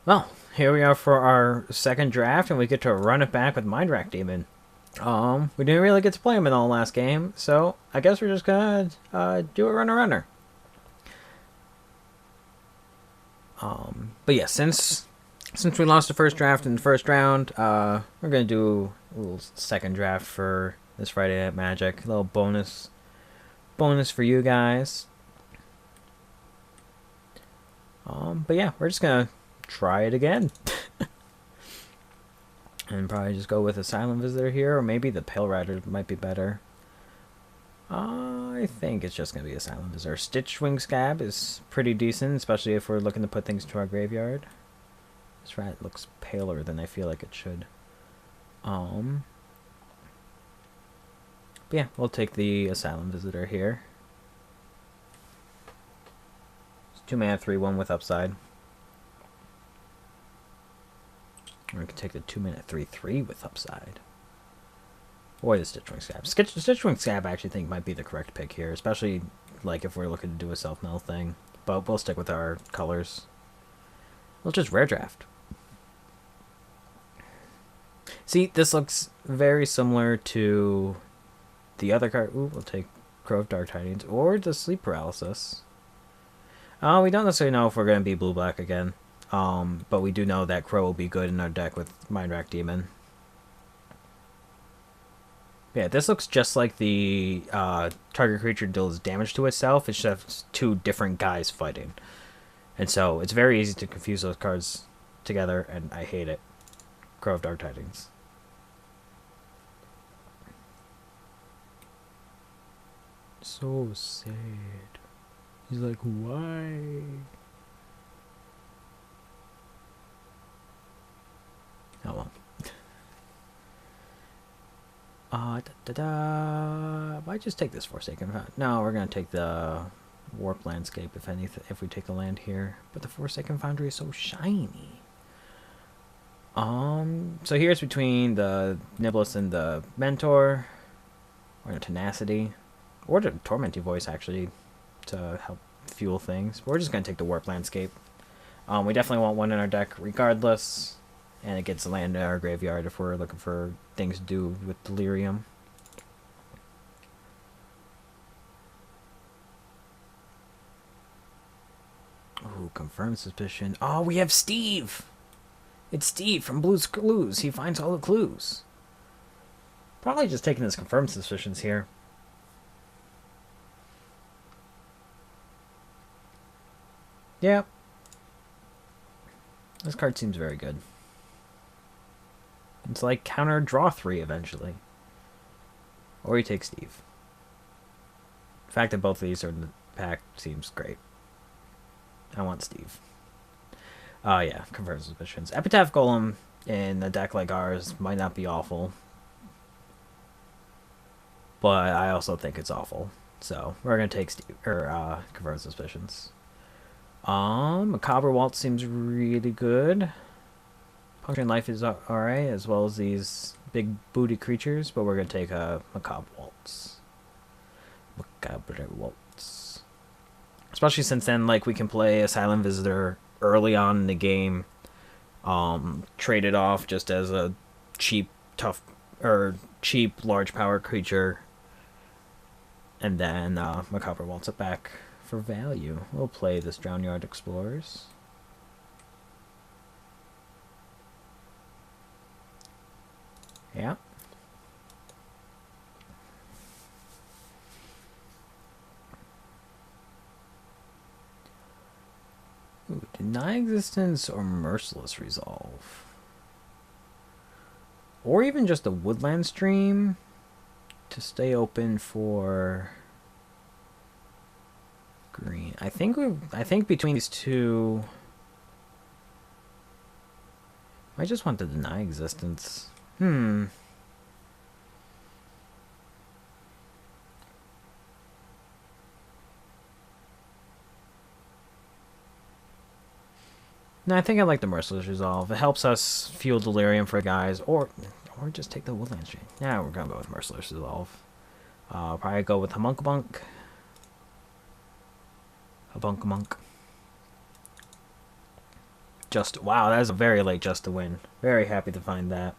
Well, here we are for our second draft, and we get to run it back with Mind Rack Demon. We didn't really get to play him in the last game, so I guess we're just gonna do a runner. But yeah, since we lost the first draft in the first round, we're gonna do a little second draft for this Friday Night Magic. A little bonus for you guys. But yeah, we're just gonna try it again. And probably just go with a Silent Visitor here, or maybe the Pale Rider might be better. I think it's just going to be a Silent Visitor. Stitchwing Scab is pretty decent, especially if we're looking to put things to our graveyard. This rat looks paler than I feel like it should. But yeah, we'll take the Asylum Visitor here. It's 2 mana, 3/1 with upside. Or we can take the 2 mana, 3/3 with upside. Or the Stitchwing Scab. Stitchwing Scab I actually think might be the correct pick here, especially like if we're looking to do a self-mill thing. But we'll stick with our colors. We'll just rare draft. See, this looks very similar to the other card. Ooh, we'll take Crow of Dark Tidings or the Sleep Paralysis. We don't necessarily know if we're going to be blue-black again. But we do know that Crow will be good in our deck with Mind Rack Demon. Yeah, this looks just like the target creature deals damage to itself. It's just 2 different guys fighting. And so it's very easy to confuse those cards together, and I hate it. Crow of Dark Tidings. So sad. He's like, why? Oh well. Might just take this Forsaken Foundry. No, we're gonna take the Warp Landscape if we take a land here. But the Forsaken Foundry is so shiny. So here's between the Niblis and the Mentor, or the Tenacity, or the Tormenting Voice actually, to help fuel things. But we're just gonna take the Warp Landscape. We definitely want one in our deck regardless. And it gets a land in our graveyard if we're looking for things to do with Delirium. Ooh, Confirmed Suspicion. Oh, we have Steve! It's Steve from Blue's Clues. He finds all the clues. Probably just taking his Confirmed Suspicions here. Yeah. This card seems very good. It's like counter draw 3 eventually. Or you take Steve. The fact that both of these are in the pack seems great. I want Steve. Oh yeah, Confirmed Suspicions. Epitaph Golem in a deck like ours might not be awful. But I also think it's awful. So we're gonna take Steve or Confirmed Suspicions. Macabre Waltz seems really good. Puncturing Life is alright, as well as these big booty creatures, but we're going to take a Macabre Waltz. Macabre Waltz. Especially since then, like, we can play a Silent Visitor early on in the game, trade it off just as a cheap, large power creature, and then Macabre Waltz it back for value. We'll play this Drownyard Explorers. Yeah. Ooh, Deny Existence or Merciless Resolve. Or even just a Woodland Stream to stay open for green. I think between these two, I just want to Deny Existence. No, I think I like the Merciless Resolve. It helps us fuel Delirium for guys, or just take the Woodland Stream. Yeah, we're gonna go with Merciless Resolve. Probably go with Homuncabunk. Homuncabunk. Just wow, that is a very late just to win. Very happy to find that.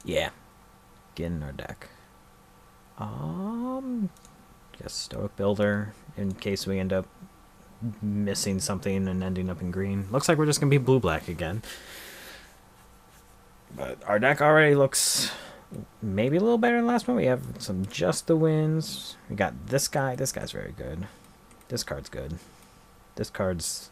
Yeah, get in our deck. Guess Stoic Builder in case we end up missing something and ending up in green. Looks like we're just gonna be blue-black again. But our deck already looks maybe a little better than last one. We have some Just the Wins. We got this guy. This guy's very good. This card's good. This card's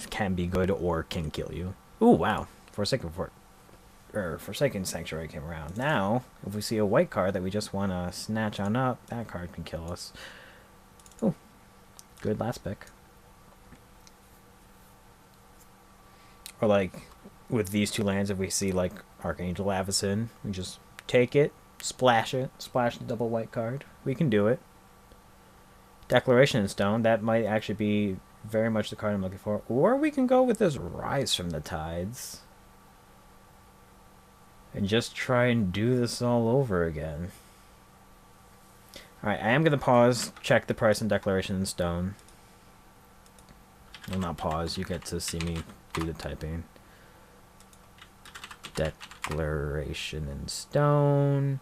can be good or can kill you. Ooh, wow. Forsaken Sanctuary came around. Now, if we see a white card that we just want to snatch on up, that card can kill us. Ooh, good last pick. Or like with these two lands, if we see like Archangel Avacyn, we just take it, splash the double white card. We can do it. Declaration in Stone, that might actually be very much the card I'm looking for. Or we can go with this Rise from the Tides. And just try and do this all over again. Alright, I am going to pause, check the price on Declaration in Stone. Well, not pause, you get to see me do the typing. Declaration in Stone.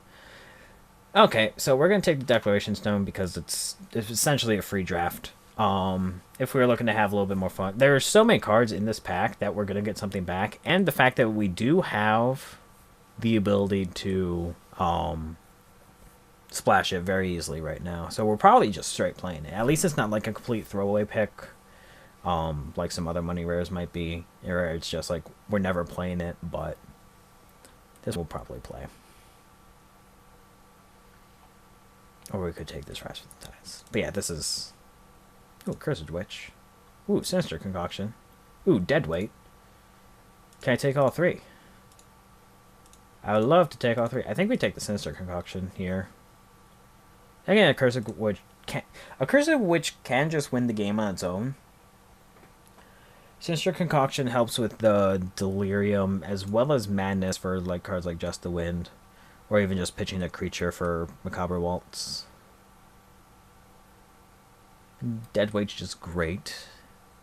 Okay, so we're going to take the Declaration Stone because it's essentially a free draft. If we were looking to have a little bit more fun. There are so many cards in this pack that we're going to get something back. And the fact that we do have the ability to splash it very easily right now. So we're probably just straight playing it. At least it's not like a complete throwaway pick. Like some other money rares might be. Or it's just like we're never playing it, but this we'll probably play. Or we could take this Rise with the Tides. But yeah, this is... Ooh, Cursed Witch. Ooh, Sinister Concoction. Ooh, Deadweight. Can I take all three? I would love to take all three. I think we take the Sinister Concoction here. Again, a Cursed Witch can just win the game on its own. Sinister Concoction helps with the Delirium as well as Madness for like cards like Just the Wind. Or even just pitching a creature for Macabre Waltz. Deadweight's just great.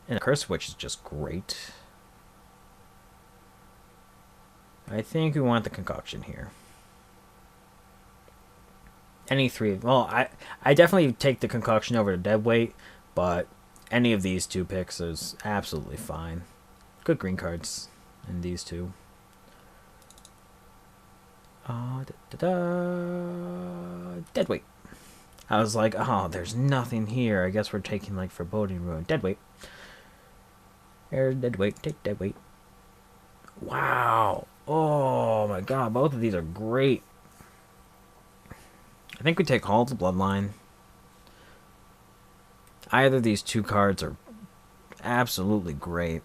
And Cursed Witch is just great. I think we want the Concoction here. Any three. Well, I definitely take the Concoction over to Deadweight, but any of these two picks is absolutely fine. Good green cards in these two. Deadweight. I was like, oh, there's nothing here. I guess we're taking like Foreboding Ruin. Deadweight. Deadweight. Take Deadweight. Wow. Oh my god, both of these are great. I think we take Hall to Bloodline. Either of these two cards are absolutely great.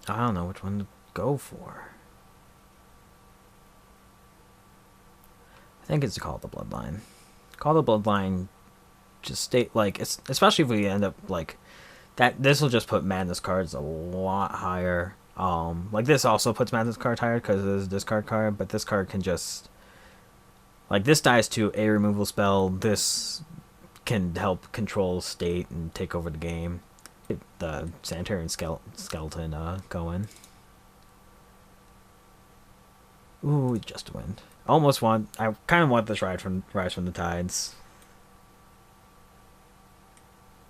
I don't know which one to go for. I think it's to Call the Bloodline. Call the Bloodline just state like especially if we end up like that, this will just put Madness cards a lot higher. Like this also puts Madness cards higher because it is a discard card, but this card can just like this dies to a removal spell. This can help control state and take over the game. Get the Sanitarian skeleton going. Ooh, Just a Wind. I kind of want this Rise from the Tides.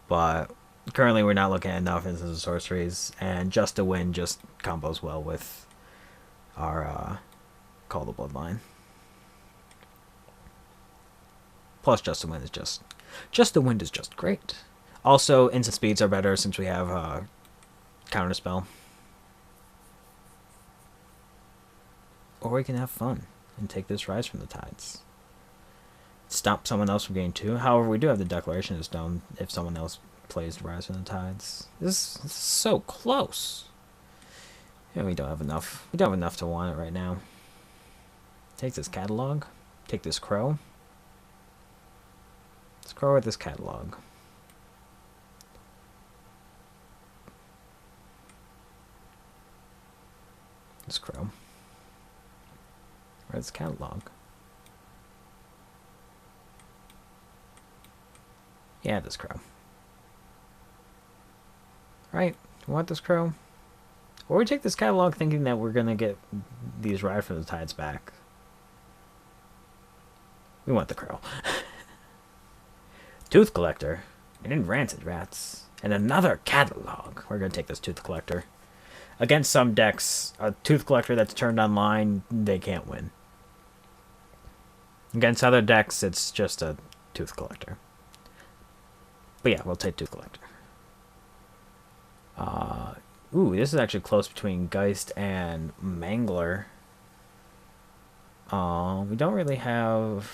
But currently we're not looking at enough instances of sorceries, and Just a Wind just combos well with our Call the Bloodline. Plus Just a Wind is just the Wind is just great. Also, instant speeds are better since we have Counterspell. Or we can have fun and take this Rise from the Tides. Stop someone else from getting 2. However, we do have the Declaration of Stone if someone else plays Rise from the Tides. This is so close. Yeah, we don't have enough. We don't have enough to want it right now. Take this Catalog. Take this Crow. Let's Crow with this Catalog. This Crow. Where's Catalog? Yeah, this crow. Right? We want this crow? Or we take this catalog thinking that we're going to get these Ride for the Tides back. We want the crow. Tooth Collector. And Rancid Rats. And another catalog. We're going to take this Tooth Collector. Against some decks, a Tooth Collector that's turned online, they can't win. Against other decks, it's just a Tooth Collector. But yeah, we'll take Tooth Collector. Ooh, this is actually close between Geist and Mangler. We don't really have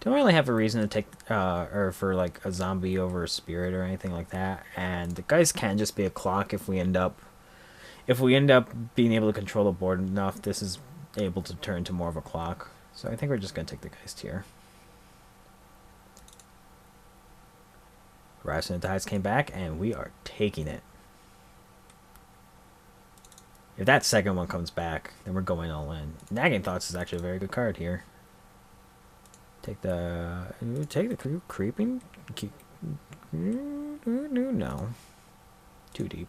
a reason to take or for like a zombie over a spirit or anything like that. And the Geist can just be a clock if we end up being able to control the board enough. This is able to turn to more of a clock. So I think we're just gonna take the Geist here. Rise and the Tides came back, and we are taking it. If that second one comes back, then we're going all in. Nagging Thoughts is actually a very good card here. Take the creeping. No, too deep.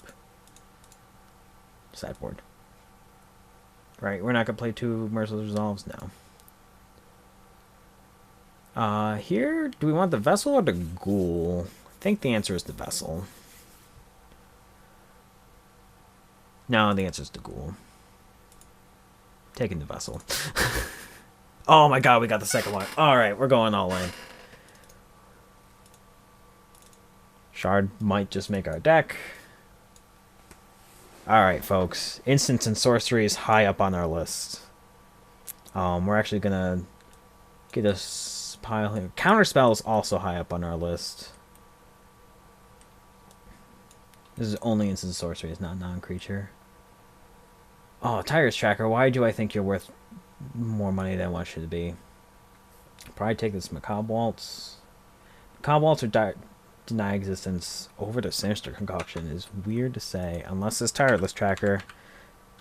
Sideboard. Right, we're not gonna play 2 Merciless Resolves now. Here, do we want the Vessel or the Ghoul? I think the answer is the Vessel. No, the answer is the Ghoul. Taking the Vessel. Oh my god, we got the second one. Alright, we're going all in. Shard might just make our deck. Alright, folks. Instants and Sorcery is high up on our list. We're actually gonna get a pile here. Counterspell is also high up on our list. This is only instant sorcery, it's not non-creature. Oh, Tiger's Tracker, why do I think you're worth more money than what should be? Probably take this Macabre Waltz. Macabre Waltz or Deny Existence over the Sinister Concoction is weird to say, unless it's Tireless Tracker.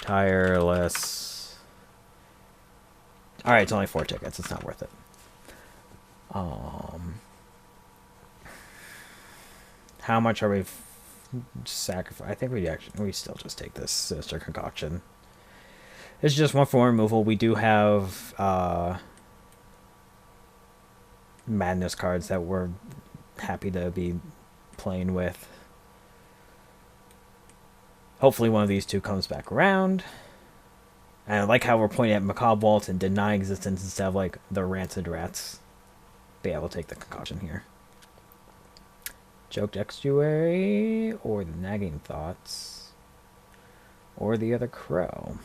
Tireless. Alright, it's only 4 tickets, it's not worth it. How much are we sacrifice? I think we still just take this Sinister Concoction. It's just 1 for 1 removal. We do have Madness cards that we're happy to be playing with. Hopefully one of these 2 comes back around. And I like how we're pointing at Macabre Waltz and Deny Existence instead of like the Rancid Rats. But yeah, we'll take the Concoction here. Choked Estuary, or the Nagging Thoughts, or the other Crow.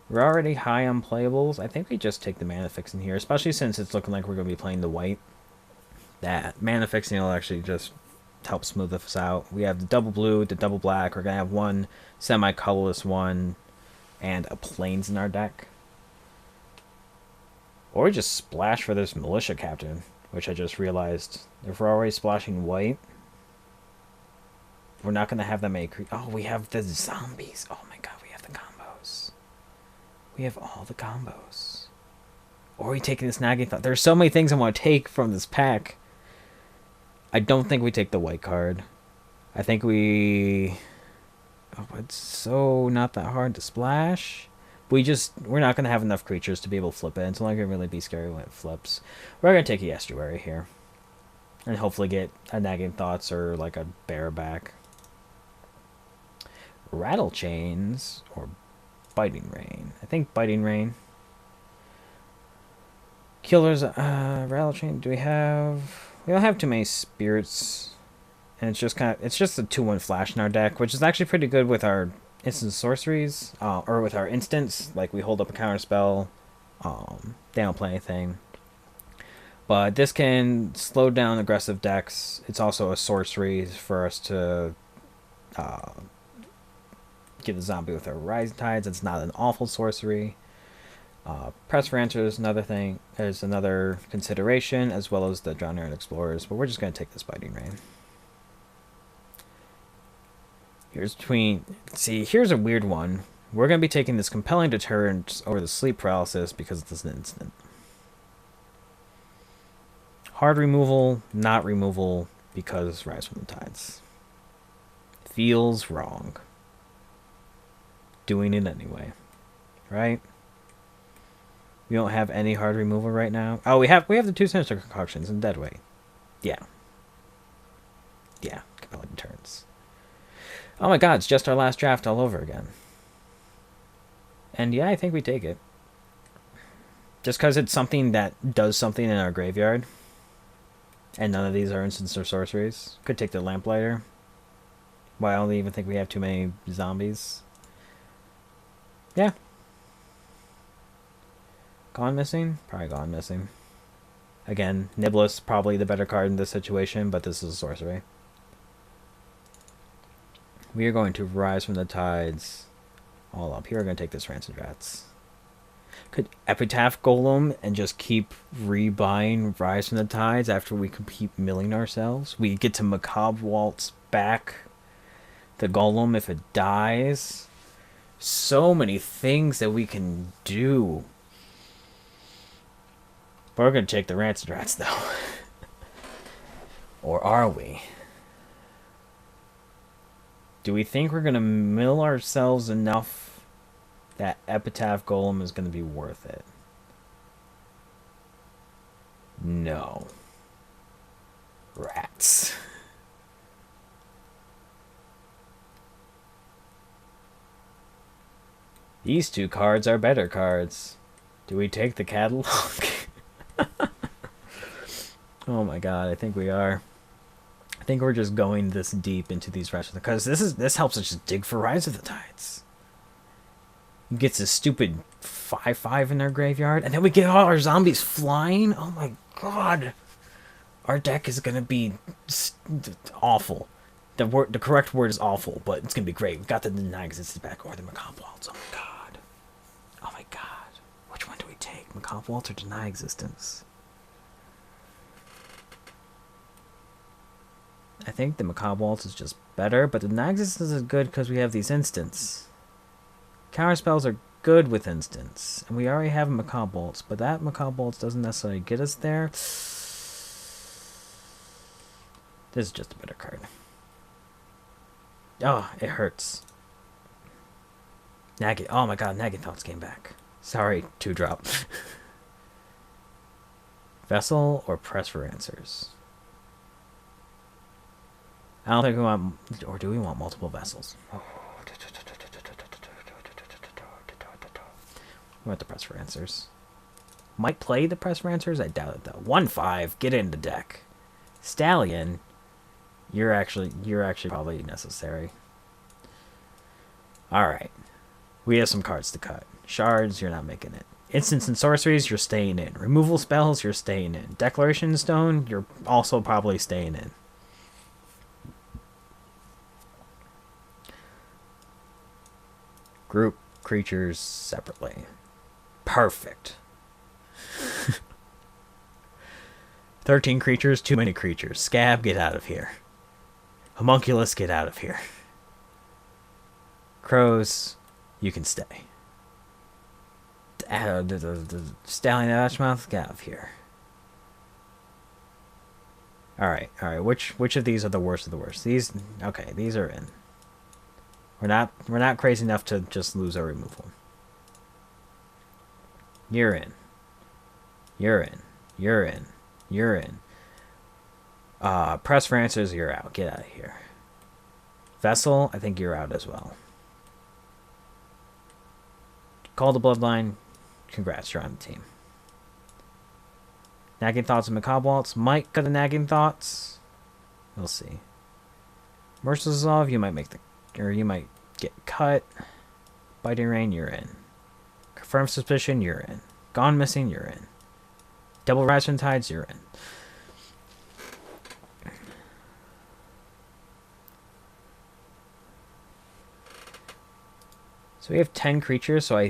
We're already high on playables. I think we just take the Mana Fixing here, especially since it's looking like we're going to be playing the white. That Mana Fixing will actually just help smooth us out. We have the double blue, the double black. We're going to have 1 semi-colorless one, and a Plains in our deck. Or we just splash for this Militia Captain. Which I just realized, if we're already splashing white, we're not going to have that many Oh, we have the zombies. Oh my god, we have the combos. We have all the combos. Or are we taking this Nagging Thought? There's so many things I want to take from this pack. I don't think we take the white card. I think we... Oh, it's so not that hard to splash. We're not going to have enough creatures to be able to flip it. It's not going to really be scary when it flips. We're going to take a Estuary here. And hopefully get a Nagging Thoughts or like a Bear back. Rattle Chains or Biting Rain. I think Biting Rain. Killers, Rattle Chain. Do we have... We don't have too many spirits. And it's just it's just a 2/1 flash in our deck, which is actually pretty good with our instant sorceries, or with our instants. Like we hold up a counter spell, they don't play anything. But this can slow down aggressive decks. It's also a sorcery for us to get a zombie with our Rising Tides. It's not an awful sorcery. Press for Answer is another thing. There's another consideration, as well as the Drowned Earth Explorers. But we're just going to take this Biting Rain. Here's a weird one. We're going to be taking this Compelling Deterrent over the Sleep Paralysis because it's an instant. Hard removal, not removal, because Rise from the Tides. Feels wrong. Doing it anyway. Right? We don't have any hard removal right now. Oh, we have the 2 Sinister Concoctions and Deadweight. Yeah. Yeah, compelling turns. Oh my god, it's just our last draft all over again. And yeah, I think we take it. Just because it's something that does something in our graveyard. And none of these are instants or sorceries. Could take the Lamplighter. Well, I don't even think we have too many zombies. Yeah. Gone Missing? Probably Gone Missing. Again, Niblis, probably the better card in this situation, but this is a sorcery. We are going to Rise from the Tides all up. Here we're going to take this Rancid Rats. Could Epitaph Golem and just keep rebuying Rise from the Tides after we can keep milling ourselves? We get to Macabre Waltz back the Golem if it dies. So many things that we can do. But we're going to take the Rancid Rats, though. Or are we? Do we think we're going to mill ourselves enough that Epitaph Golem is going to be worth it? No. Rats. These 2 cards are better cards. Do we take the catalog? Oh my god, I think we are. I think we're just going this deep into these Rise of the because this helps us just dig for Rise of the Tides. He gets a stupid 5/5 in our graveyard, and then we get all our zombies flying. Oh my god, our deck is gonna be awful. The correct word is awful, but it's gonna be great. We got the Deny Existence back or the Macabre Waltz. Oh my god, oh my god. Which one do we take, Macabre Waltz or Deny Existence? I think the Macabre Waltz is just better, but the Deny Existence is good because we have these instants. Counter spells are good with instants, and we already have a Macabre Waltz, but that Macabre Waltz doesn't necessarily get us there. This is just a better card. Oh, it hurts. Nagging. Oh my god, Nagging Thoughts came back. Sorry, 2-drop. Vessel or Press for Answers? I don't think we want... Or do we want multiple vessels? We want the Press for Answers. Might play the Press for Answers? I doubt it, though. 1/5. Get in the deck. Stallion. You're actually probably necessary. Alright. We have some cards to cut. Shards, you're not making it. Instants and sorceries, you're staying in. Removal spells, you're staying in. Declaration Stone, you're also probably staying in. Group creatures separately. Perfect. 13 creatures, too many creatures. Scab, get out of here. Homunculus, get out of here. Crows, you can stay. Stallion Ashmouth, get out of here. Alright. Which of these are the worst of the worst? These, okay, these are in. We're not crazy enough to just lose our removal. You're in. You're in. You're in. You're in. Press for Answers, you're out. Get out of here. Vessel, I think you're out as well. Call the Bloodline. Congrats, you're on the team. Nagging Thoughts and Macabre Waltz. Might cut the Nagging Thoughts. We'll see. Merciless Resolve, you might make the... Or you might get cut. Biting Rain, you're in. Confirmed Suspicion, you're in. Gone Missing, you're in. Double Rise from Tides, you're in. So we have 10 creatures, so I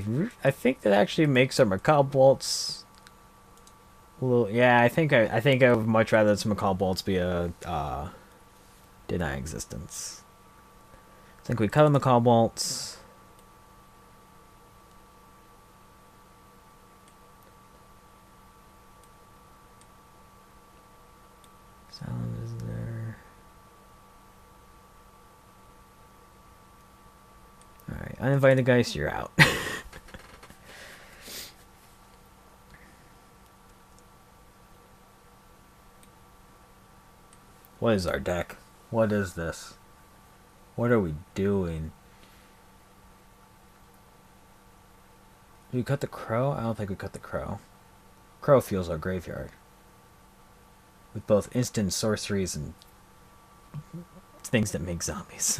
think that actually makes our Macabre Waltz a little... Yeah, I think I would much rather this Macabre Waltz be a Deny Existence. I think we cut the Macabre Waltz. Uninvited Geist, you're out. What is our deck? What is this? What are we doing? Did we cut the Crow? I don't think we cut the Crow. Crow fuels our graveyard. With both instant sorceries and things that make zombies.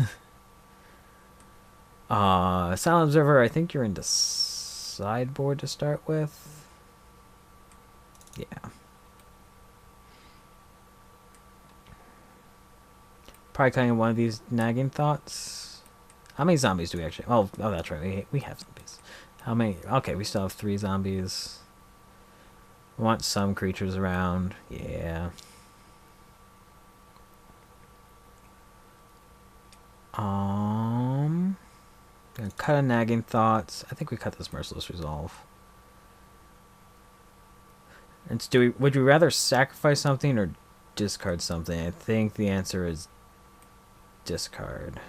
Silent Observer, I think you're into sideboard to start with. Yeah. Probably cutting one of these nagging thoughts. How many zombies do we actually... Oh, that's right. We have zombies. How many? Okay, we still have 3 zombies. We want some creatures around. Yeah. Gonna cut a nagging thoughts. I think we cut this Merciless Resolve. And would you rather sacrifice something or discard something? I think the answer is discard.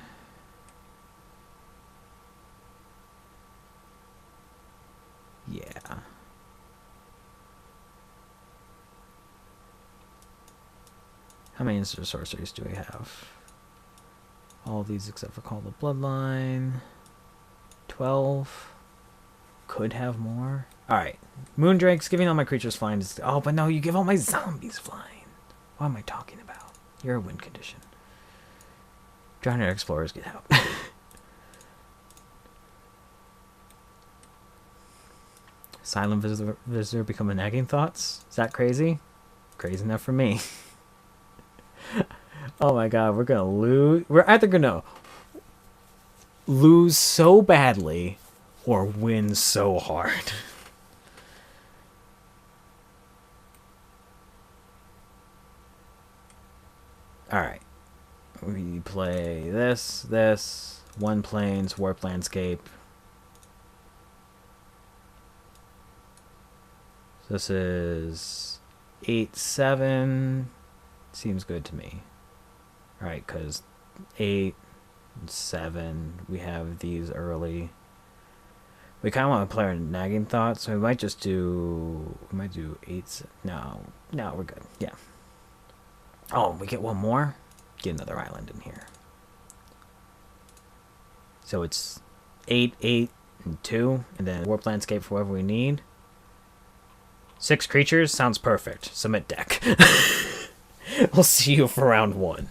Yeah. How many instant sorceries do we have? All these except for Call the Bloodline. 12. Could have more. Alright. Moondrake's giving all my creatures flying. Oh, but no, you give all my zombies flying. What am I talking about? You're a win condition. Drowned Explorers, get out. Silent Visitor become a nagging thoughts? Is that crazy? Crazy enough for me. Oh my god, we're gonna lose. We're either gonna lose so badly or win so hard. Alright. We play this, one planes, warp landscape. This is 8-7. Seems good to me. Alright, because 8 and 7, we have these early. We kind of want to play our nagging thoughts, so we might just do... We might do 8... No, we're good. Yeah. Oh, we get one more? Get another island in here. So it's 8, 8, and 2, and then warp landscape for whatever we need. 6 creatures? Sounds perfect. Submit deck. We'll see you for round 1.